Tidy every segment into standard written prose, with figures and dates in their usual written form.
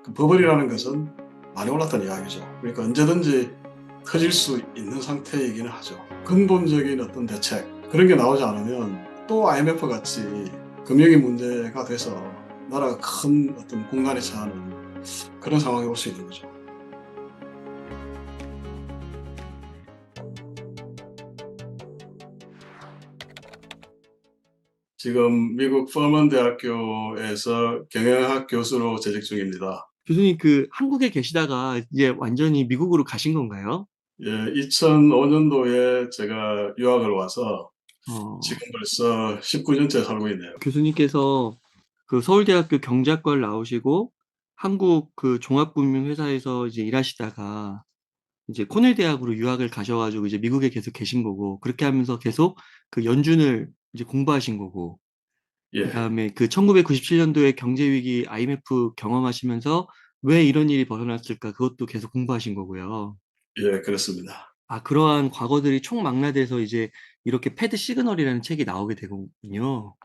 그 버블이라는 것은 많이 올랐다는 이야기죠. 그러니까 언제든지 터질 수 있는 상태이기는 하죠. 근본적인 어떤 대책 그런 게 나오지 않으면 또 IMF 같이 금융이 문제가 돼서 나라가 큰 어떤 공간에 처하는 그런 상황이 올 수 있는 거죠. 지금 미국 퍼먼 대학교에서 경영학 교수로 재직 중입니다. 교수님 한국에 계시다가 이제 완전히 미국으로 가신 건가요? 예, 2005년도에 제가 유학을 와서 어, 지금 벌써 19년째 살고 있네요. 교수님께서 서울대학교 경제학과를 나오시고 한국 종합금융회사에서 이제 일하시다가 이제 코넬 대학으로 유학을 가셔가지고 이제 미국에 계속 계신 거고, 그렇게 하면서 계속 연준을 이제 공부하신 거고, 그 예, 다음에 1997년도에 경제위기 IMF 경험하시면서 왜 이런 일이 벌어났을까, 그것도 계속 공부하신 거고요. 예, 그렇습니다. 아, 그러한 과거들이 총망라돼서 이제 이렇게 패드 시그널이라는 책이 나오게 되군요.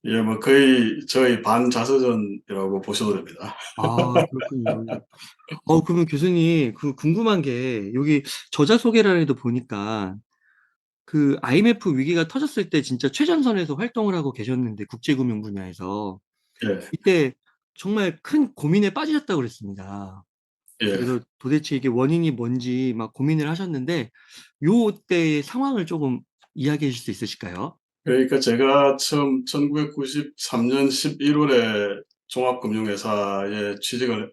예, 뭐 거의 저희 반자서전이라고 보셔도 됩니다. 아, 그렇군요. 그러면 교수님, 궁금한 게, 여기 저자 소개란에도 보니까, IMF 위기가 터졌을 때 진짜 최전선에서 활동을 하고 계셨는데, 국제금융 분야에서. 예, 이때 정말 큰 고민에 빠지셨다고 그랬습니다. 예. 그래서 도대체 이게 원인이 뭔지 막 고민을 하셨는데, 요 때의 상황을 조금 이야기해 주실 수 있으실까요? 그러니까 제가 처음 1993년 11월에 종합금융회사에 취직을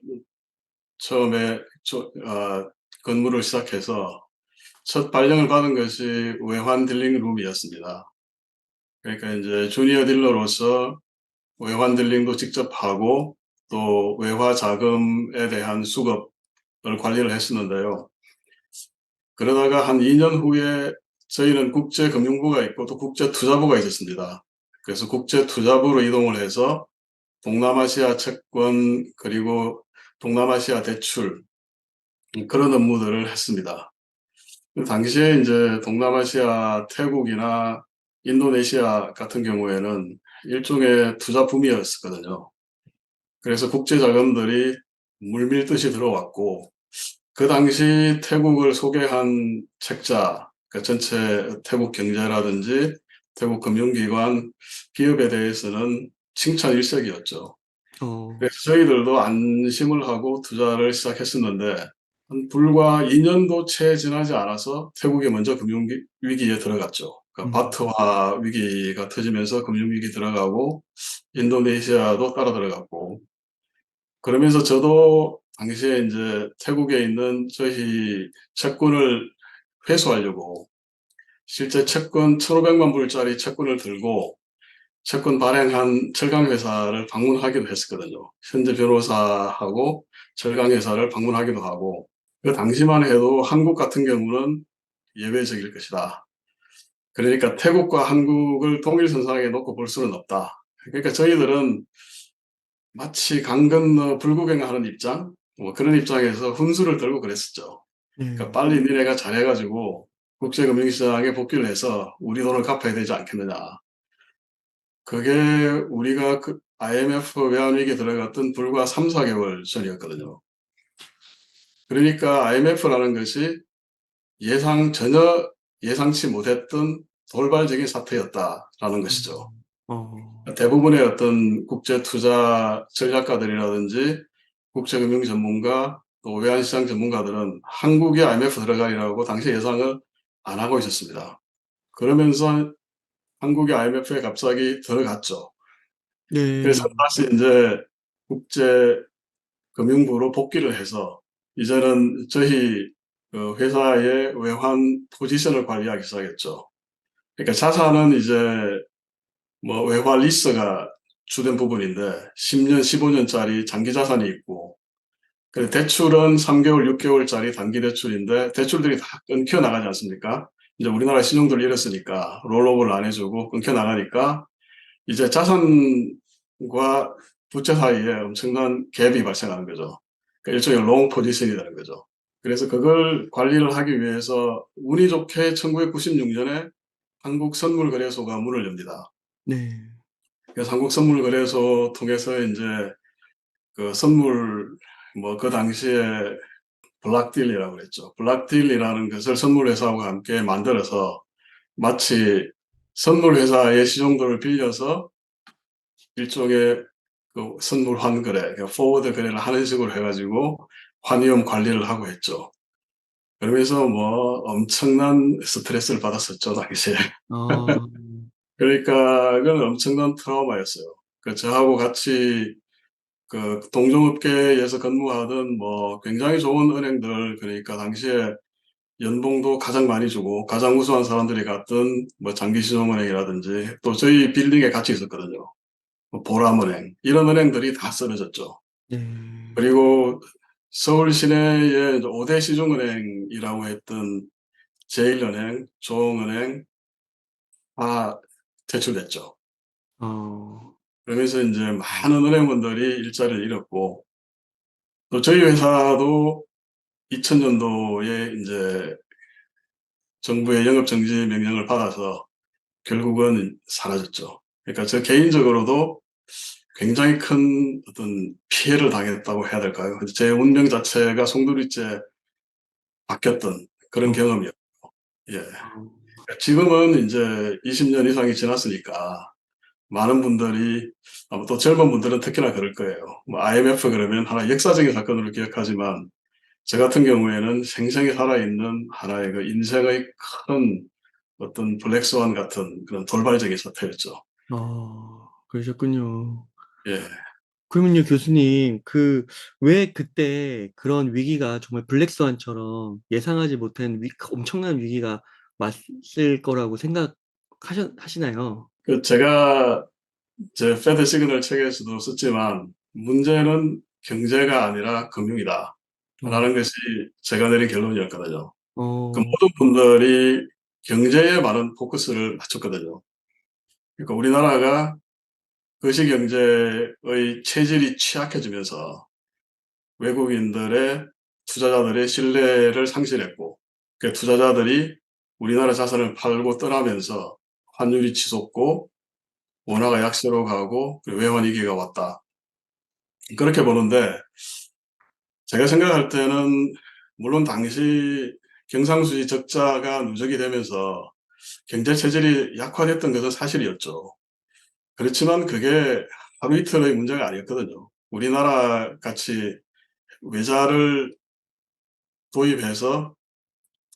처음에 근무를 시작해서 첫 발령을 받은 것이 외환 딜링 룸이었습니다. 그러니까 이제 주니어 딜러로서 외환 딜링도 직접 하고 또 외화 자금에 대한 수급을 관리를 했었는데요. 그러다가 한 2년 후에 저희는 국제금융부가 있고 또 국제투자부가 있었습니다. 그래서 국제투자부로 이동을 해서 동남아시아 채권 그리고 동남아시아 대출 그런 업무들을 했습니다. 그 당시에 이제 동남아시아 태국이나 인도네시아 같은 경우에는 일종의 투자 붐이었었거든요. 그래서 국제 자금들이 물밀듯이 들어왔고 그 당시 태국을 소개한 책자, 그 전체 태국 경제라든지 태국 금융기관 기업에 대해서는 칭찬 일색이었죠. 어, 그래서 저희들도 안심을 하고 투자를 시작했었는데 한 불과 2년도 채 지나지 않아서 태국이 먼저 금융위기에 들어갔죠. 그러니까 음, 바트화 위기가 터지면서 금융위기 들어가고 인도네시아도 따라 들어갔고 그러면서 저도 당시에 이제 태국에 있는 저희 채권을 회수하려고 실제 채권 1,500만 불짜리 채권을 들고 채권 발행한 철강 회사를 방문하기도 했었거든요. 현재 변호사하고 철강 회사를 방문하기도 하고 그 당시만 해도 한국 같은 경우는 예외적일 것이다. 그러니까 태국과 한국을 동일선상에 놓고 볼 수는 없다. 그러니까 저희들은 마치 강 건너 불구경하는 입장, 뭐 그런 입장에서 훈수를 들고 그랬었죠. 네, 그러니까 빨리 니네가 잘해가지고 국제금융시장에 복귀를 해서 우리 돈을 갚아야 되지 않겠느냐. 그게 우리가 IMF 외환위기에 들어갔던 불과 3, 4개월 전이었거든요. 그러니까 IMF라는 것이 전혀 예상치 못했던 돌발적인 사태였다라는 것이죠. 어, 대부분의 어떤 국제 투자 전략가들이라든지 국제금융 전문가 또 외환시장 전문가들은 한국이 IMF 들어가리라고 당시 예상을 안 하고 있었습니다. 그러면서 한국이 IMF에 갑자기 들어갔죠. 그래서 네, 다시 이제 국제금융부로 복귀를 해서 이제는 저희 그 회사의 외환 포지션을 관리하기 시작했죠. 그러니까 자산은 이제 뭐 외화 리스가 주된 부분인데 10년, 15년짜리 장기 자산이 있고 그 대출은 3개월, 6개월짜리 단기 대출인데 대출들이 다 끊겨 나가지 않습니까? 이제 우리나라 신용도를 잃었으니까 롤오버를 안 해주고 끊겨 나가니까 이제 자산과 부채 사이에 엄청난 갭이 발생하는 거죠. 그러니까 일종의 롱 포지션이 되는 거죠. 그래서 그걸 관리를 하기 위해서 운이 좋게 1996년에 한국선물거래소가 문을 엽니다. 네, 그래서 한국선물거래소 통해서 이제 그 선물 뭐 그 당시에 블락딜이라고 그랬죠. 블락딜이라는 것을 선물 회사와 함께 만들어서 마치 선물 회사의 시종도를 빌려서 일종의 그 선물 환거래, 그러니까 포워드 거래를 하는 식으로 해 가지고 환위험 관리를 하고 했죠. 그러면서 뭐 엄청난 스트레스를 받았었죠, 당시에. 아. 그러니까 그건 엄청난 트라우마였어요. 그 저하고 같이 그 동종업계에서 근무하던 뭐 굉장히 좋은 은행들, 그러니까 당시에 연봉도 가장 많이 주고 가장 우수한 사람들이 갔던 뭐 장기신용은행이라든지 또 저희 빌딩에 같이 있었거든요. 뭐 보람은행 이런 은행들이 다 쓰러졌죠. 네. 그리고 서울 시내에 이제 5대 시중은행이라고 했던 제일은행, 조흥은행 다 퇴출됐죠. 어. 그러면서 인제 많은 은행원들이 일자리를 잃었고 또 저희 회사도 2000 년도에 인제 정부의 영업정지 명령을 받아서 결국은 사라졌죠. 그러니까 저 개인적으로도 굉장히 큰 어떤 피해를 당했다고 해야 될까요? 제 운명 자체가 송두리째 바뀌었던 그런 어. 경험이었고 예. 어. 지금은 인제 20년 이상이 지났으니까 많은 분들이 아마 또 젊은 분들은 특히나 그럴 거예요. 뭐 IMF 그러면 하나의 역사적인 사건으로 기억하지만 저 같은 경우에는 생생히 살아있는 하나의 그 인생의 큰 어떤 블랙스완 같은 그런 돌발적인 사태였죠. 그러셨군요. 예. 그러면요 교수님 왜 그때 그런 위기가 정말 블랙스완처럼 예상하지 못한 엄청난 위기가 왔을 거라고 하시나요? 그 제가 제 패드 시그널 책에서도 썼지만 "문제는 경제가 아니라 어. 금융이다."라는 것이 제가 내린 결론이었거든요. 그 어. 모든 분들이 경제에 많은 포커스를 맞췄거든요. 그러니까 우리나라가 거시경제의 체질이 취약해지면서 외국인들의 투자자들의 신뢰를 상실했고 그 투자자들이 우리나라 자산을 팔고 떠나면서 환율이 치솟고 원화가 약세로 가고 그리고 외환 위기가 왔다. 그렇게 보는데 제가 생각할 때는 물론 당시 경상수지 적자가 누적이 되면서 경제 체질이 약화됐던 것은 사실이었죠. 그렇지만 그게 하루 이틀의 문제가 아니었거든요. 우리나라 같이 외자를 도입해서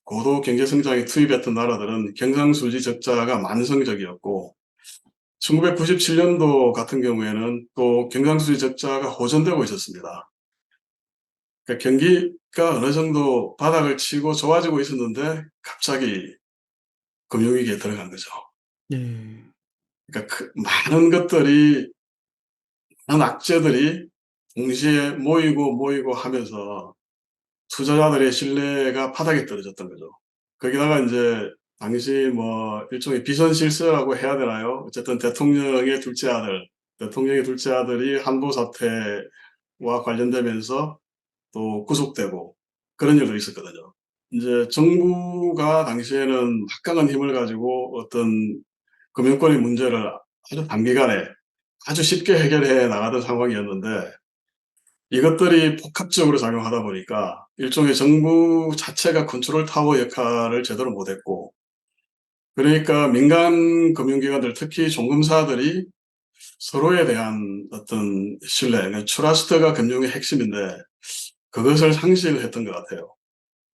고도 경제 성장에 투입했던 나라들은 경상수지 적자가 만성적이었고 1997 년도 같은 경우에는 또 경상수지 적자가 호전되고 있었습니다. 그러니까 경기가 어느 정도 바닥을 치고 좋아지고 있었는데 갑자기 금융위기에 들어간 거죠. 네. 그러니까 많은 것들이 많은 악재들이 동시에 모이고 하면서 투자자들의 신뢰가 바닥에 떨어졌던 거죠. 거기다가 인제 당시 뭐 일종의 비선 실세라고 해야 되나요? 어쨌든 대통령의 둘째 아들이 한보 사태와 관련되면서 또 구속되고 그런 일도 있었거든요. 인제 정부가 당시에는 막강한 힘을 가지고 어떤 금융권의 문제를 아주 단기간에 아주 쉽게 해결해 나가던 상황이었는데 이것들이 복합적으로 작용하다 보니까 일종의 정부 자체가 컨트롤 타워 역할을 제대로 못했고 그러니까 민간 금융기관들 특히 종금사들이 서로에 대한 어떤 신뢰, 그러니까 트러스트가 금융의 핵심인데 그것을 상실했던 것 같아요.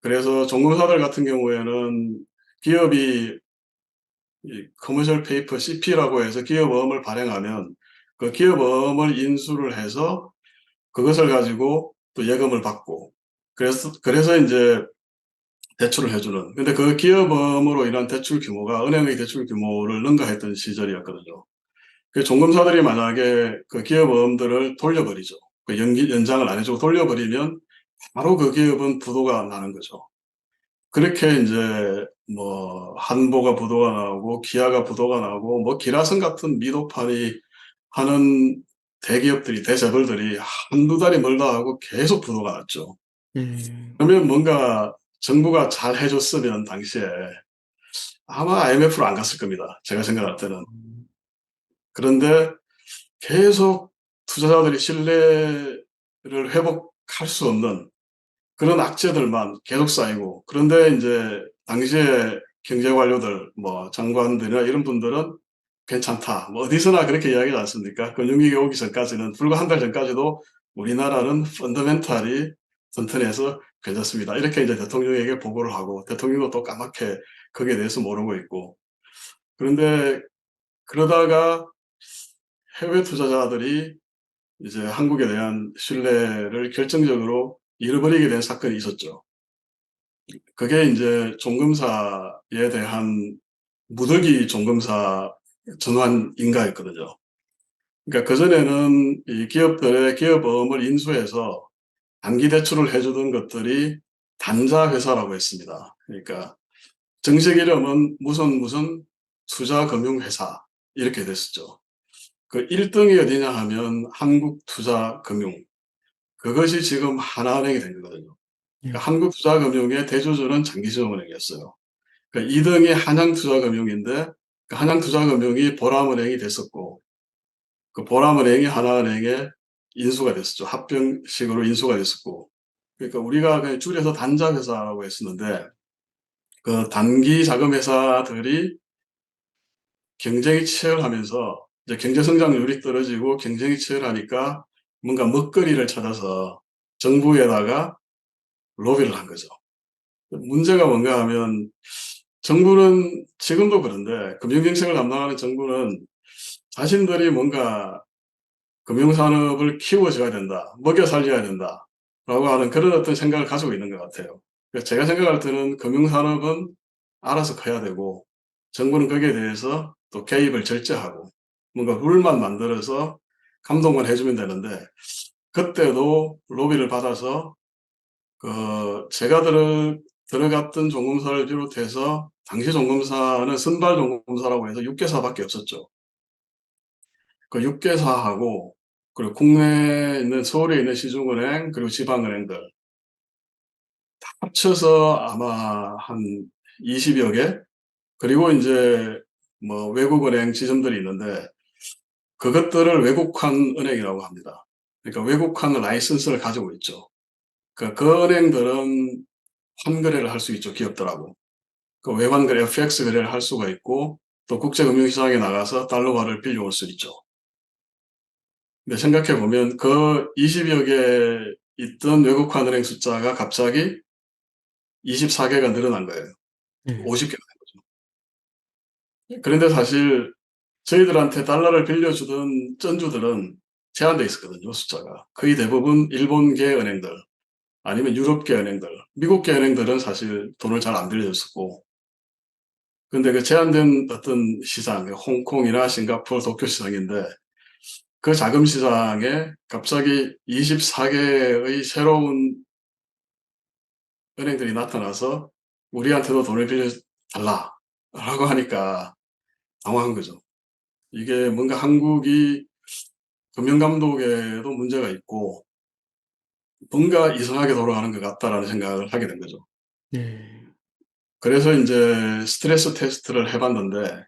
그래서 종금사들 같은 경우에는 기업이 이 커머셜 페이퍼 CP라고 해서 기업어음을 발행하면 그 기업어음을 인수를 해서 그것을 가지고 또 예금을 받고 그래서 인제 대출을 해 주는 근데 그 기업음으로 인한 대출 규모가 은행의 대출 규모를 능가했던 시절이었거든요. 그 종금사들이 만약에 그 기업음들을 돌려버리죠. 그 연장을 안 해 주고 돌려버리면 바로 그 기업은 부도가 나는 거죠. 그렇게 인제 뭐 한보가 부도가 나고 기아가 부도가 나고 뭐 기라성 같은 미도판이 하는 대기업들이 대재벌들이 한두 달이 멀다 하고 계속 부도가 났죠. 네. 그러면 뭔가 정부가 잘 해 줬으면 당시에 아마 IMF로 안 갔을 겁니다, 제가 생각할 때는. 음. 그런데 계속 투자자들이 신뢰를 회복할 수 없는 그런 악재들만 계속 쌓이고, 그런데 이제 당시에 경제 관료들, 뭐 장관들이나 이런 분들은 괜찮다, 뭐 어디서나 그렇게 이야기하지 않습니까? 금융위기 오기 전까지는, 불과 한 달 전까지도 우리나라는 펀더멘탈이 튼튼해서 괜찮습니다, 이렇게 이제 대통령에게 보고를 하고, 대통령도 또 까맣게 거기에 대해서 모르고 있고. 그런데 그러다가 해외 투자자들이 이제 한국에 대한 신뢰를 결정적으로 잃어버리게 된 사건이 있었죠. 그게 이제 종금사에 대한 무더기 종금사 전환 인가였거든요. 그러니까 그전에는 이 기업들의 기업어음을 인수해서 단기 대출을 해주던 것들이 단자회사라고 했습니다. 그러니까 정식 이름은 무슨 투자금융회사 이렇게 됐었죠. 그 1등이 어디냐 하면 한국투자금융. 그것이 지금 하나은행이 된 거거든요. 네. 그러니까 한국투자금융의 대주주는 장기시험은행이었어요. 그러니까 2등이 한양투자금융인데, 그 한양투자금융이 보람은행이 됐었고, 그 보람은행이 하나은행에 인수가 됐었죠. 합병식으로 인수가 됐었고. 그러니까 우리가 그냥 줄여서 단자회사라고 했었는데, 그 단기 자금 회사들이 경쟁이 치열하면서 이제 경제 성장률이 떨어지고 경쟁이 치열하니까 뭔가 먹거리를 찾아서 정부에다가 로비를 한 거죠. 문제가 뭔가 하면, 정부는 지금도 그런데, 금융정책을 담당하는 정부는 자신들이 뭔가 금융산업을 키워줘야 된다, 먹여 살려야 된다 라고 하는 그런 어떤 생각을 가지고 있는 것 같아요. 제가 생각할 때는 금융산업은 알아서 커야 되고, 정부는 거기에 대해서 또 개입을 절제하고 뭔가 룰만 만들어서 감독만 해주면 되는데, 그때도 로비를 받아서 제가 들어갔던 종금사를 비롯해서 당시 종금사는 선발 종금사라고 해서 6개사밖에 없었죠. 그 6개사하고, 그리고 국내에 있는, 서울에 있는 시중은행, 그리고 지방은행들 합쳐서 아마 한 20여 개, 그리고 이제 뭐 외국은행 지점들이 있는데, 그것들을 외국환 은행이라고 합니다. 그러니까 외국환 라이선스를 가지고 있죠. 그 은행들은 환거래를 할 수 있죠, 기업들하고. 그 외환거래, FX 거래를 할 수가 있고, 또 국제금융시장에 나가서 달러화를 빌려올 수 있죠. 근데 생각해 보면 그 20여 개 있던 외국환 은행 숫자가 갑자기 24개가 늘어난 거예요. 네. 50개가 된 거죠. 그런데 사실 저희들한테 달러를 빌려주던 전주들은 제한돼 있었거든요, 숫자가. 거의 대부분 일본계 은행들, 아니면 유럽계 은행들, 미국계 은행들은 사실 돈을 잘 안 빌려줬었고, 근데 그 제한된 어떤 시장, 홍콩이나 싱가포르, 도쿄 시장인데, 그 자금 시장에 갑자기 24개의 새로운 은행들이 나타나서 우리한테도 돈을 빌려달라라고 하니까 당황한 거죠. 이게 뭔가 한국이 금융감독에도 문제가 있고 뭔가 이상하게 돌아가는 것 같다라는 생각을 하게 된 거죠. 네. 그래서 이제 스트레스 테스트를 해봤는데,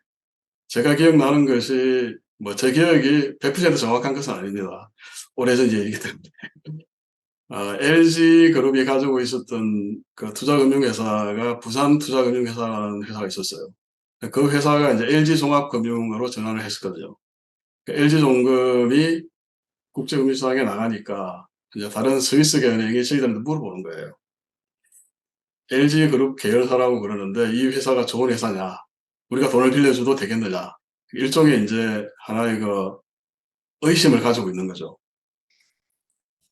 제가 기억나는 것이, 뭐 제 기억이 100% 정확한 것은 아닙니다. 오래전 얘기이기 때문에. LG그룹이 가지고 있었던 그 투자금융회사가 부산투자금융회사라는 회사가 있었어요. 그 회사가 이제 LG종합금융으로 전환을 했었거든요. LG종금이 국제금융시장에 나가니까 이제 다른 스위스계 은행이 저희들한테 물어보는 거예요. LG그룹 계열사라고 그러는데 이 회사가 좋은 회사냐? 우리가 돈을 빌려줘도 되겠느냐? 일종의 이제 하나의 그 의심을 가지고 있는 거죠.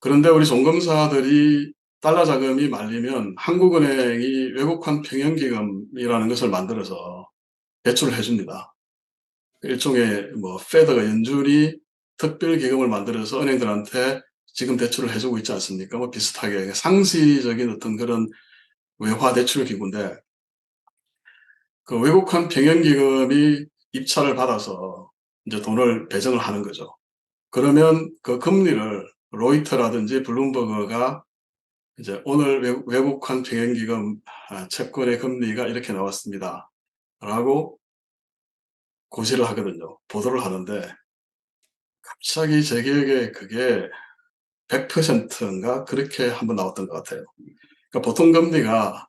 그런데 우리 종금사들이 달러 자금이 말리면 한국은행이 외국환 평형기금이라는 것을 만들어서 대출을 해줍니다. 일종의 뭐 페드가 연준이 특별기금을 만들어서 은행들한테 지금 대출을 해주고 있지 않습니까? 뭐 비슷하게 상시적인 어떤 그런 외화 대출 기구인데, 그 외국환 평형기금이 입찰을 받아서 이제 돈을 배정을 하는 거죠. 그러면 그 금리를 로이터라든지 블룸버그가 이제 오늘 외국환 평형기금 채권의 금리가 이렇게 나왔습니다 라고 고시를 하거든요. 보도를 하는데, 갑자기 제 기억에 그게 100%인가 그렇게 한번 나왔던 것 같아요. 그러니까 보통 금리가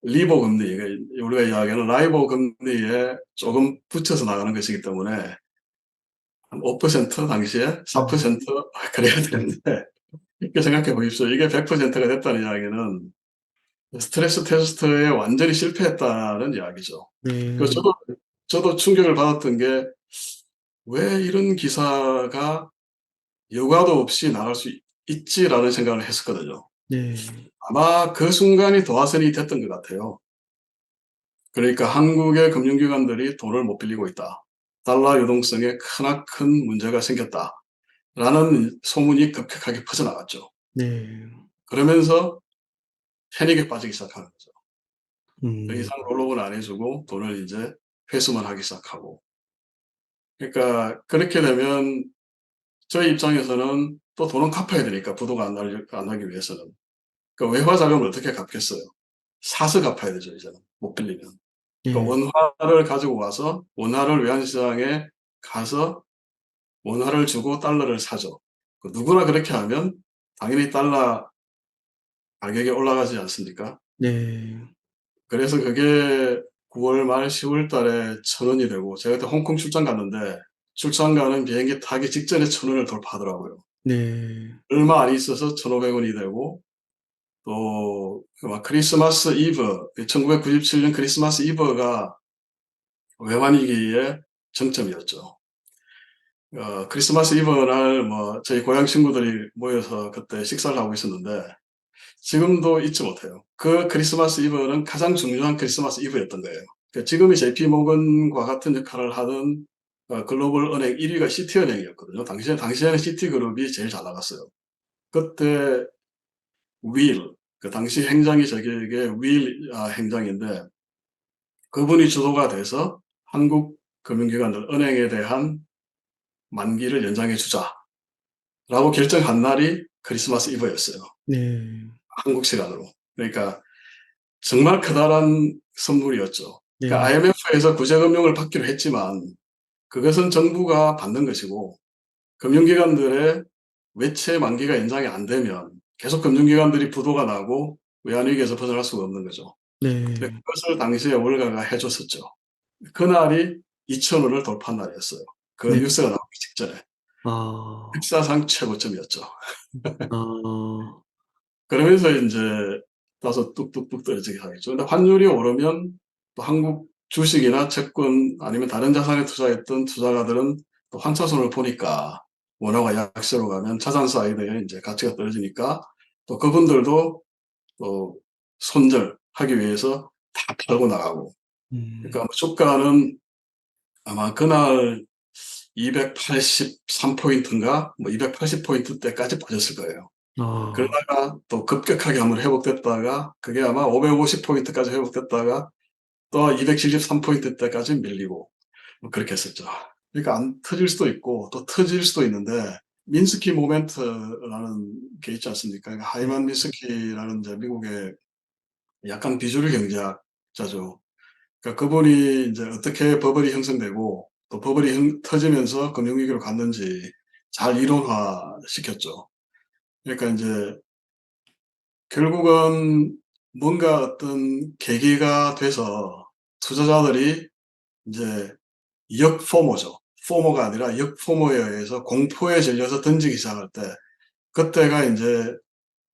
리보 금리, 우리가 이야기하는 라이보 금리에 조금 붙여서 나가는 것이기 때문에 한 5% 당시에 4% 그래야 되는데 이렇게 생각해 보십시오. 이게 100%가 됐다는 이야기는 스트레스 테스트에 완전히 실패했다는 이야기죠. 그 네. 저도 충격을 받았던 게 '왜 이런 기사가 여과도 없이 나갈 수 있지?'라는 생각을 했었거든요. 네. 아마 그 순간이 도화선이 됐던 것 같아요. 그러니까 '한국의 금융기관들이 돈을 못 빌리고 있다. 달러 유동성에 크나큰 문제가 생겼다.'라는 소문이 급격하게 퍼져나갔죠. 네. 그러면서 패닉에 빠지기 시작하는 거죠. 더 음. 이상 롤업은 안 해 주고 돈을 인제 회수만 하기 시작하고. 그러니까 그렇게 되면 저희 입장에서는 또 돈은 갚아야 되니까 부도가 안 나기 위해서는. 그러니까 외화 자금을 어떻게 갚겠어요. 사서 갚아야 되죠 이제는 못 빌리면. 네. 그러니까 원화를 가지고 와서 원화를 외환시장에 가서 원화를 주고 달러를 사죠. 그 누구나 그렇게 하면 당연히 달러 가격이 올라가지 않습니까? 네. 그래서 그게 9월 말 10월 달에 1,000원이 되고 제가 그때 홍콩 출장 갔는데 출장 가는 비행기 타기 직전에 1,000원을 돌파하더라고요. 네. 얼마 안 있어서 1,500원이 되고 또 막 크리스마스 이브 1997년 크리스마스 이브가 외환위기의 정점이었죠. 크리스마스 이브 날 뭐 저희 고향 친구들이 모여서 그때 식사를 하고 있었는데 지금도 잊지 못해요. 그 크리스마스 이브는 가장 중요한 크리스마스 이브였던 거예요. 지금의 JP 모건과 같은 역할을 하던 글로벌 은행 1 위가 시티은행이었거든요. 당시에는 시티그룹이 제일 잘 나갔어요. 그때 윌 그 당시 행장이 저기에 윌 행장인데 그분이 주도가 돼서 "한국 금융기관들 은행에 대한 만기를 연장해 주자."라고 결정한 날이 크리스마스 이브였어요, 네. 한국 시간으로. 그러니까 정말 커다란 선물이었죠. 그러니까 네. IMF에서 구제금융을 받기로 했지만 그것은 정부가 받는 것이고 금융기관들의 외채 만기가 연장이 안 되면 계속 금융기관들이 부도가 나고 외환위기에서 벗어날 수가 없는 거죠. 근데 네. 그것을 당시에 월가가 해 줬었죠. 그날이 2,000원을 돌파한 날이었어요. 그 네. 뉴스가 나오기 직전에. 아. 역사상 최고점이었죠. 아. 그러면서 인제 다소 뚝뚝뚝 떨어지게 하겠죠. 근데 환율이 오르면 또 한국 주식이나 채권 아니면 다른 자산에 투자했던 투자가들은 또 환차손을 보니까 원화가 약세로 가면 자산 사이드에 인제 가치가 떨어지니까 또 그분들도 또 손절하기 위해서 다 팔고 나가고 그러니까 음. 뭐 주가는 아마 그날 283 포인트인가 뭐 280 포인트대까지 빠졌을 거예요. 아. 그러다가 또 급격하게 한번 회복됐다가 그게 아마 550 포인트까지 회복됐다가 또 273 포인트대까지 밀리고 뭐 그렇게 했었죠. 그러니까 안 터질 수도 있고 또 터질 수도 있는데 미nsky 모멘트라는 게 있지 않습니까? 그러니까 네. 하이만 미스키라는 이제 미국의 약간 비주류 경제학자죠. 그러니까 그분이 인제 어떻게 버블이 형성되고 또 버블이 터지면서 금융위기로 갔는지 잘 이론화시켰죠. 그러니까 인제 결국은 뭔가 어떤 계기가 돼서 투자자들이 인제 역포모죠. 포모가 아니라 역포모에 의해서 공포에 질려서 던지기 시작할 때 그때가 인제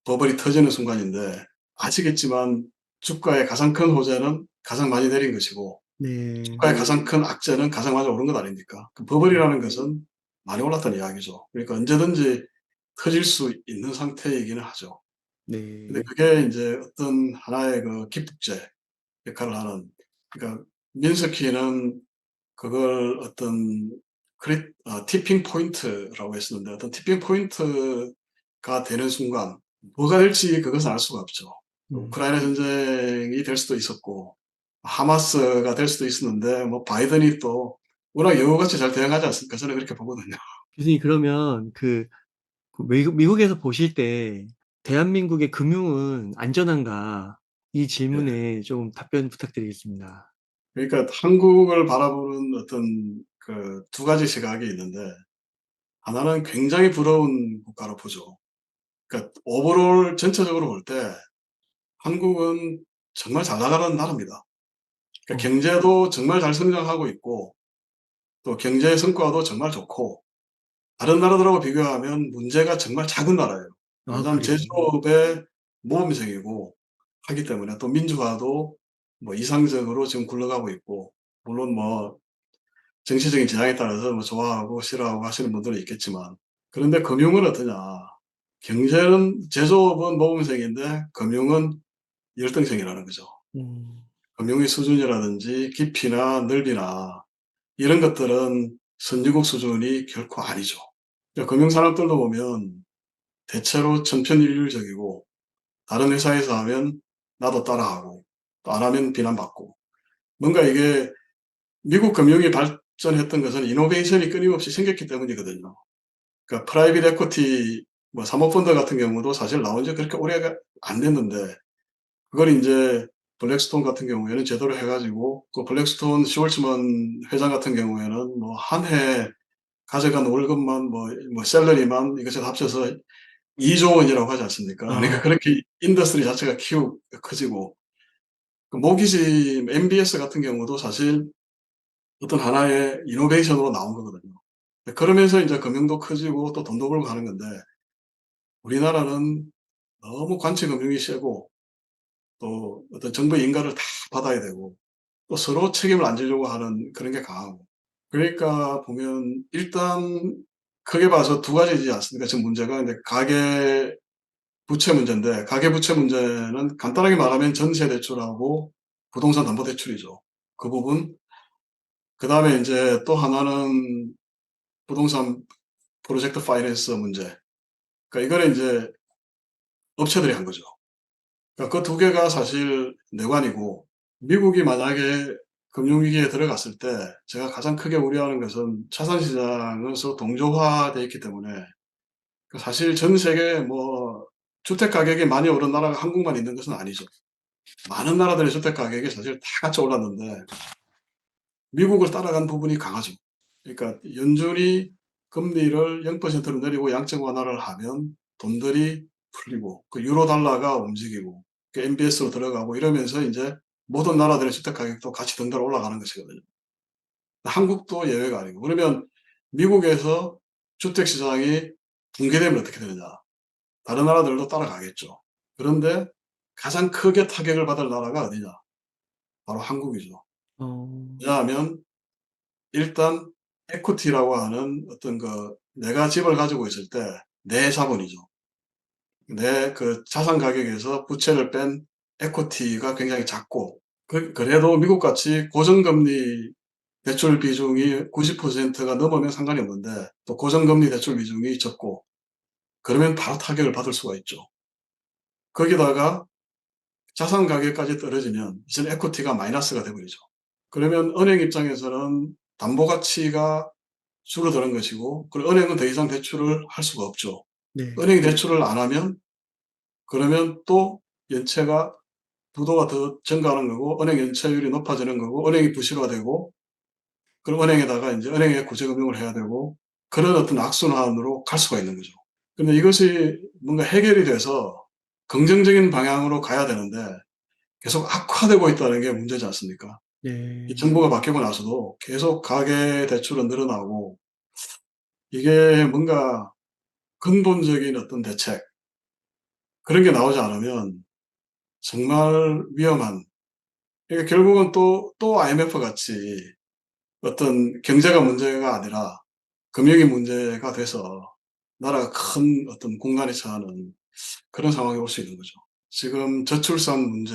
버블이 터지는 순간인데 아시겠지만 주가의 가장 큰 호재는 가장 많이 내린 것이고 네. 주가의 가장 큰 악재는 가장 많이 오른 것 아닙니까? 그 버블이라는 것은 많이 올랐다는 이야기죠. 그러니까 언제든지 터질 수 있는 상태이기는 하죠. 근데 네. 그게 인제 어떤 하나의 그 기폭제 역할을 하는 그러니까 민스키는 그걸 어떤 티핑 포인트라고 했었는데 어떤 티핑 포인트가 되는 순간 뭐가 될지 그것은 알 수가 없죠. 음. 우크라이나 전쟁이 될 수도 있었고 하마스가 될 수도 있었는데 뭐 바이든이 또 워낙 여우같이 잘 대응하지 않습니까? 저는 그렇게 보거든요. 교수님 그러면 그 미국에서 보실 때 "대한민국의 금융은 안전한가?" 이 예. 질문에 좀 답변 부탁드리겠습니다. 그러니까 한국을 바라보는 어떤 그 두 가지 시각이 있는데 하나는 굉장히 부러운 국가로 보죠. 그러니까 오버롤 전체적으로 볼 때 한국은 정말 잘 나가는 나라입니다. 그러니까 어. 경제도 정말 잘 성장하고 있고 또 경제 성과도 정말 좋고 다른 나라들하고 비교하면 문제가 정말 작은 나라예요. 아 왜냐하면 그래요? 제조업의 모범생이고 하기 때문에 또 민주화도 뭐 이상적으로 지금 굴러가고 있고 물론 뭐 정치적인 지향에 따라서 뭐 좋아하고 싫어하고 하시는 분들은 있겠지만 그런데 금융은 어떠냐. 경제는 제조업은 모범생인데 금융은 열등생이라는 거죠. 음. 금융의 수준이라든지 깊이나 넓이나 이런 것들은 선진국 수준이 결코 아니죠. 그러니까 금융산업들도 보면 대체로 천편일률적이고 다른 회사에서 하면 나도 따라하고 또 안 하면 비난받고 뭔가 이게 미국 금융이 발전했던 것은 이노베이션이 끊임없이 생겼기 때문이거든요. 그러니까 프라이빗 에쿼티 뭐 사모펀드 같은 경우도 사실 나온 지 그렇게 오래가 안 됐는데 그걸 인제 블랙스톤 같은 경우에는 제대로 해 가지고 그 블랙스톤 슈왈츠만 회장 같은 경우에는 뭐 한 해 가져간 월급만 뭐 샐러리만 이것저것 합쳐서 2조 원이라고 하지 않습니까? 그러니까 아 그렇게 인더스트리 자체가 커지고 그 모기지 MBS 같은 경우도 사실 어떤 하나의 이노베이션으로 나온 거거든요. 그러면서 인제 금융도 커지고 또 돈도 벌고 하는 건데 우리나라는 너무 관치 금융이 세고 또 어떤 정부의 인가를 다 받아야 되고 또 서로 책임을 안 지려고 하는 그런 게 강하고 그러니까 보면 일단 크게 봐서 두 가지지 않습니까? 지금 문제가. 근데 가계 부채 문제인데 가계 부채 문제는 간단하게 말하면 전세 대출하고 부동산 담보 대출이죠. 그 부분. 그다음에 인제 또 하나는 부동산 프로젝트 파이낸스 문제. 그러니까 이거는 인제 업체들이 한 거죠. 그러니까 그 두 개가 사실 뇌관이고 미국이 만약에 금융위기에 들어갔을 때 제가 가장 크게 우려하는 것은 자산 시장은 서로 동조화되어 있기 때문에 그 사실 전 세계 뭐 주택 가격이 많이 오른 나라가 한국만 있는 것은 아니죠. 많은 나라들의 주택 가격이 사실 다 같이 올랐는데 미국을 따라간 부분이 강하죠. 그러니까 연준이 금리를 0%로 내리고 양적 완화를 하면 돈들이 풀리고 그 유로 달러가 움직이고 그 MBS로 들어가고 이러면서 인제 모든 나라들의 주택 가격도 같이 덩달아 올라가는 것이거든요. 한국도 예외가 아니고. 그러면 미국에서 주택 시장이 붕괴되면 어떻게 되느냐. 다른 나라들도 따라가겠죠. 그런데 가장 크게 타격을 받을 나라가 어디냐. 바로 한국이죠. 어. 왜냐하면 일단 equity라고 하는 어떤 내가 집을 가지고 있을 때 내 자본이죠. 내 그 자산 가격에서 부채를 뺀 equity가 굉장히 작고 그래도 미국같이 고정금리 대출 비중이 90%가 넘으면 상관이 없는데 또 고정금리 대출 비중이 적고 그러면 바로 타격을 받을 수가 있죠. 거기다가 자산 가격까지 떨어지면 이제는 equity가 마이너스가 돼 버리죠. 그러면 은행 입장에서는 담보 가치가 줄어드는 것이고 그리고 은행은 더 이상 대출을 할 수가 없죠. 네. 은행이 대출을 안 하면 그러면 또 연체가 부도가 더 증가하는 거고 은행 연체율이 높아지는 거고 은행이 부실화되고 그럼 은행에다가 인제 은행에 구제금융을 해야 되고 그런 어떤 악순환으로 갈 수가 있는 거죠. 근데 이것이 뭔가 해결이 돼서 긍정적인 방향으로 가야 되는데 계속 악화되고 있다는 게 문제지 않습니까? 이 네. 정부가 바뀌고 나서도 계속 가계 대출은 늘어나고 이게 뭔가 근본적인 어떤 대책 그런 게 나오지 않으면 정말 위험한 그러니까 결국은 또 IMF 같이 어떤 경제가 문제가 아니라 금융이 문제가 돼서 나라가 큰 어떤 공간에 처하는 그런 상황이 올 수 있는 거죠. 지금 저출산 문제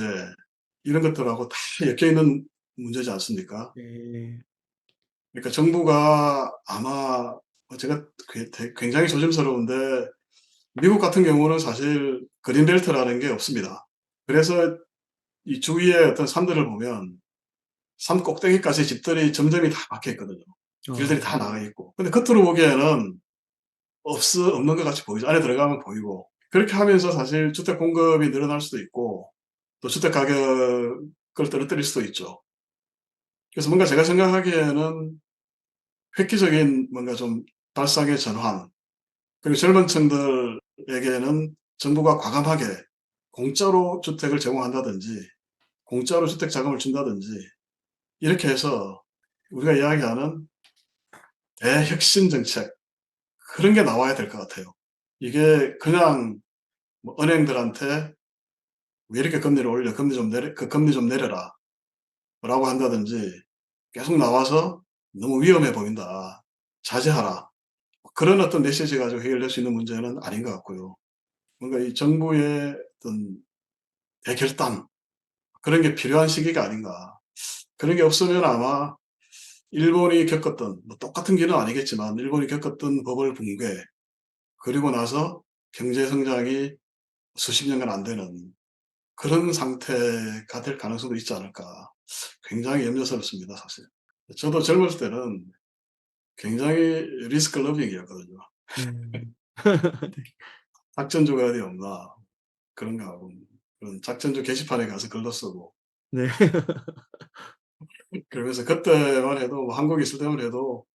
이런 것들하고 다 엮여 있는 문제지 않습니까? 네. 그러니까 정부가 아마 제가 굉장히 조심스러운데 미국 같은 경우는 사실 그린벨트라는 게 없습니다. 그래서 이 주위의 어떤 산들을 보면 산 꼭대기까지 집들이 점점이 다 박혀 있거든요. 길들이 다 아 나가 있고. 근데 겉으로 보기에는 없는 것 같이 보이죠. 안에 들어가면 보이고. 그렇게 하면서 사실 주택 공급이 늘어날 수도 있고 또 주택 가격을 떨어뜨릴 수도 있죠. 그래서 뭔가 제가 생각하기에는 획기적인 뭔가 좀 발상의 전환 그리고 젊은 층들에게는 정부가 과감하게 공짜로 주택을 제공한다든지 공짜로 주택 자금을 준다든지 이렇게 해서 우리가 이야기하는 대혁신 정책, 그런 게 나와야 될 것 같아요. 이게 그냥 뭐 은행들한테 "왜 이렇게 금리를 올려? 금리 좀 내려라." 라고 한다든지 계속 나와서 "너무 위험해 보인다. 자제하라." 그런 어떤 메시지 가지고 해결될 수 있는 문제는 아닌 것 같고요. 뭔가 이 정부의 어떤 대결단, 그런 게 필요한 시기가 아닌가. 그런 게 없으면 아마 일본이 겪었던, 뭐 똑같은 길은 아니겠지만 일본이 겪었던 버블 붕괴, 그리고 나서 경제 성장이 수십 년간 안 되는 그런 상태가 될 가능성도 있지 않을까. 굉장히 염려스럽습니다, 사실. 저도 젊었을 때는 굉장히 리스크 러빙이었거든요. 네. 작전주가 어디 없나 그런 거 하고, 그런 작전주 게시판에 가서 글도 쓰고, 네. 그러면서 그때만 해도 뭐 한국에 있을 때만 해도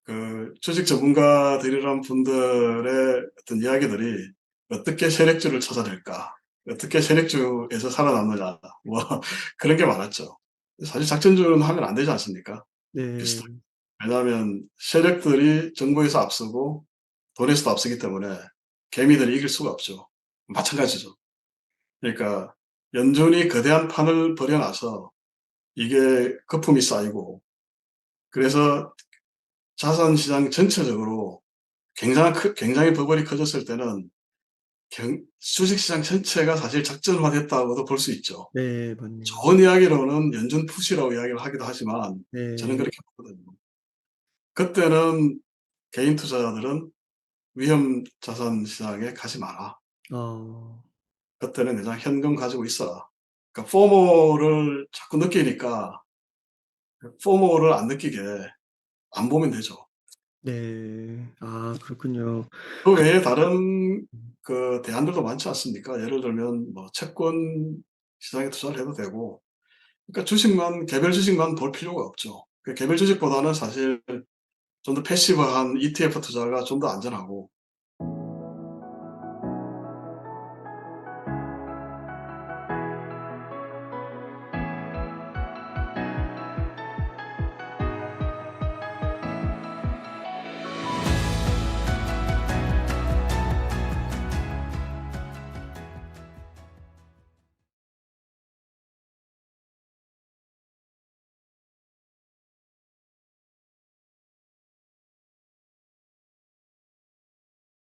그 주식 전문가들이란 분들의 어떤 이야기들이 어떻게 세력주를 찾아낼까? 어떻게 세력주에서 살아남느냐? 뭐 그런 게 많았죠. 사실 작전주는 하면 안 되지 않습니까? 네. 비슷하게. 왜냐하면 세력들이 정부에서 앞서고 돈에서도 앞서기 때문에 개미들이 이길 수가 없죠. 마찬가지죠. 그러니까 연준이 거대한 판을 벌여 놔서 이게 거품이 쌓이고, 그래서 자산시장 전체적으로 굉장히 버블이 커졌을 때는 주식시장 전체가 사실 작전화됐다고도 볼 수 있죠. 네. 맞네요. 좋은 이야기로는 연준 푸시라고 이야기를 하기도 하지만 저는 네. 그렇게 보거든요. 그때는 개인 투자자들은 위험 자산 시장에 가지 마라. 어. 그때는 그냥 현금 가지고 있어라. 그러니까 포모를 자꾸 느끼니까 그 포모를 안 느끼게 안 보면 되죠. 네. 아 그렇군요. 그 외에 다른 그 대안들도 많지 않습니까? 예를 들면 뭐 채권 시장에 투자를 해도 되고, 그러니까 개별 주식만 볼 필요가 없죠. 그 개별 주식보다는 사실 좀 더 패시브한 ETF 투자가 좀 더 안전하고,